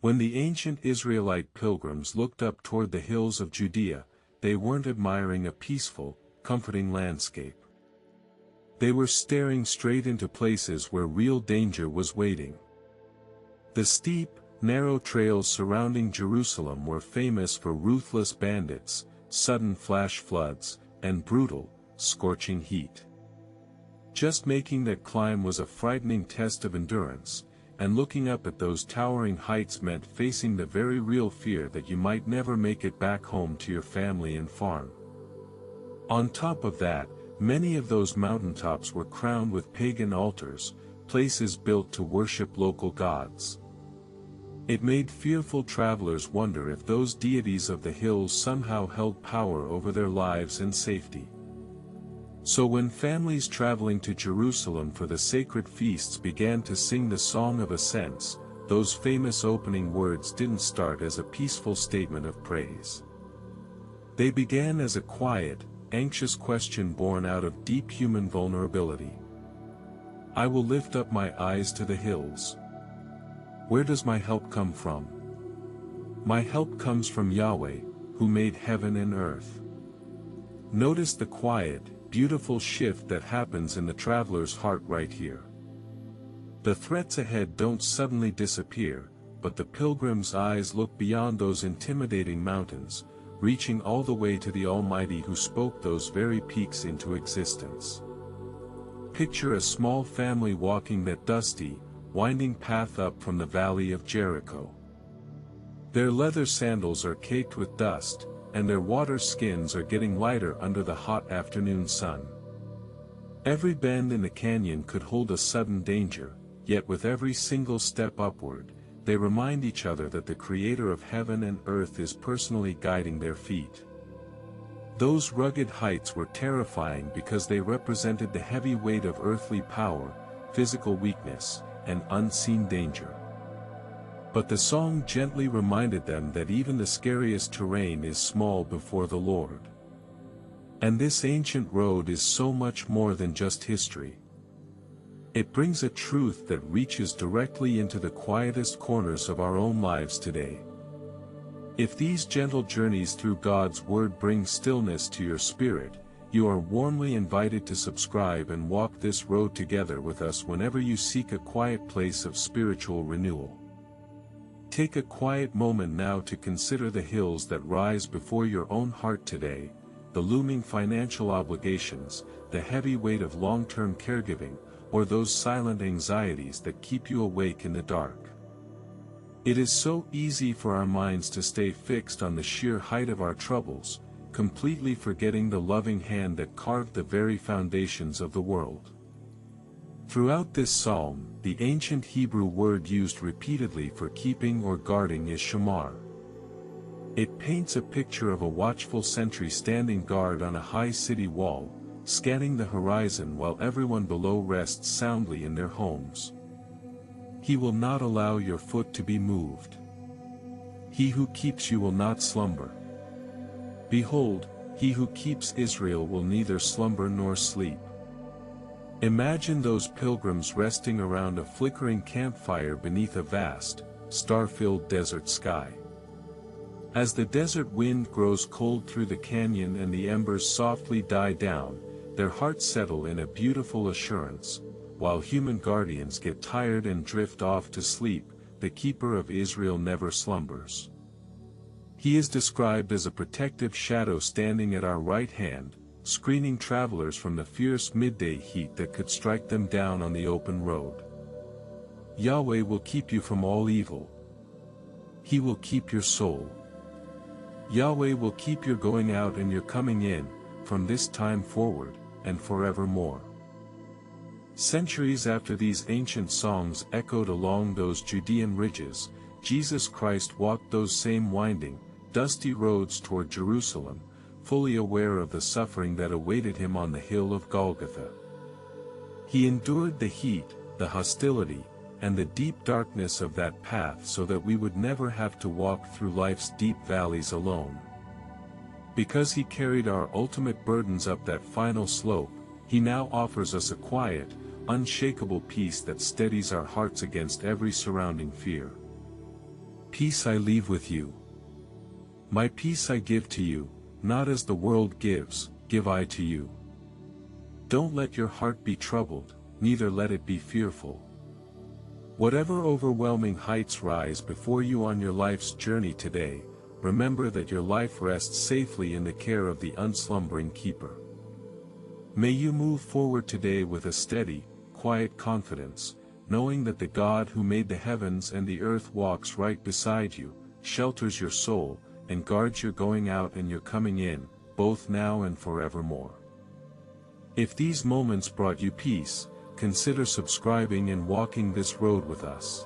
When the ancient Israelite pilgrims looked up toward the hills of Judea, they weren't admiring a peaceful, comforting landscape. They were staring straight into places where real danger was waiting. The steep, narrow trails surrounding Jerusalem were famous for ruthless bandits, sudden flash floods, and brutal, scorching heat. Just making that climb was a frightening test of endurance, and looking up at those towering heights meant facing the very real fear that you might never make it back home to your family and farm. On top of that, many of those mountaintops were crowned with pagan altars, places built to worship local gods. It made fearful travelers wonder if those deities of the hills somehow held power over their lives and safety. So when families traveling to Jerusalem for the sacred feasts began to sing the Song of Ascents, those famous opening words didn't start as a peaceful statement of praise. They began as a quiet, anxious question born out of deep human vulnerability. I will lift up my eyes to the hills. Where does my help come from? My help comes from Yahweh, who made heaven and earth. Notice the quiet, beautiful shift that happens in the traveler's heart right here. The threats ahead don't suddenly disappear, but the pilgrim's eyes look beyond those intimidating mountains, reaching all the way to the Almighty who spoke those very peaks into existence. Picture a small family walking that dusty, winding path up from the valley of Jericho. Their leather sandals are caked with dust, and their water skins are getting lighter under the hot afternoon sun. Every bend in the canyon could hold a sudden danger, yet with every single step upward, they remind each other that the Creator of heaven and earth is personally guiding their feet. Those rugged heights were terrifying because they represented the heavy weight of earthly power, physical weakness, and unseen danger. But the song gently reminded them that even the scariest terrain is small before the Lord. And this ancient road is so much more than just history. It brings a truth that reaches directly into the quietest corners of our own lives today. If these gentle journeys through God's Word bring stillness to your spirit, you are warmly invited to subscribe and walk this road together with us whenever you seek a quiet place of spiritual renewal. Take a quiet moment now to consider the hills that rise before your own heart today, the looming financial obligations, the heavy weight of long-term caregiving, or those silent anxieties that keep you awake in the dark. It is so easy for our minds to stay fixed on the sheer height of our troubles, completely forgetting the loving hand that carved the very foundations of the world. Throughout this psalm, the ancient Hebrew word used repeatedly for keeping or guarding is shamar. It paints a picture of a watchful sentry standing guard on a high city wall, scanning the horizon while everyone below rests soundly in their homes. He will not allow your foot to be moved. He who keeps you will not slumber. Behold, he who keeps Israel will neither slumber nor sleep. Imagine those pilgrims resting around a flickering campfire beneath a vast, star-filled desert sky. As the desert wind grows cold through the canyon and the embers softly die down, their hearts settle in a beautiful assurance. While human guardians get tired and drift off to sleep, the keeper of Israel never slumbers. He is described as a protective shadow standing at our right hand, screening travelers from the fierce midday heat that could strike them down on the open road. Yahweh will keep you from all evil. He will keep your soul. Yahweh will keep your going out and your coming in, from this time forward, and forevermore. Centuries after these ancient songs echoed along those Judean ridges, Jesus Christ walked those same winding, dusty roads toward Jerusalem, fully aware of the suffering that awaited him on the hill of Golgotha. He endured the heat, the hostility, and the deep darkness of that path so that we would never have to walk through life's deep valleys alone. Because he carried our ultimate burdens up that final slope, he now offers us a quiet, unshakable peace that steadies our hearts against every surrounding fear. Peace I leave with you. My peace I give to you, not as the world gives, give I to you. Don't let your heart be troubled, neither let it be fearful. Whatever overwhelming heights rise before you on your life's journey today, remember that your life rests safely in the care of the unslumbering keeper. May you move forward today with a steady, quiet confidence, knowing that the God who made the heavens and the earth walks right beside you, shelters your soul, and guards your going out and your coming in, both now and forevermore. If these moments brought you peace, consider subscribing and walking this road with us.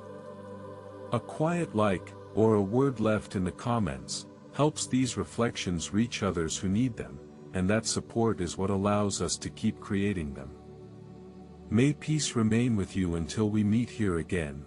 A quiet like, or a word left in the comments, helps these reflections reach others who need them, and that support is what allows us to keep creating them. May peace remain with you until we meet here again.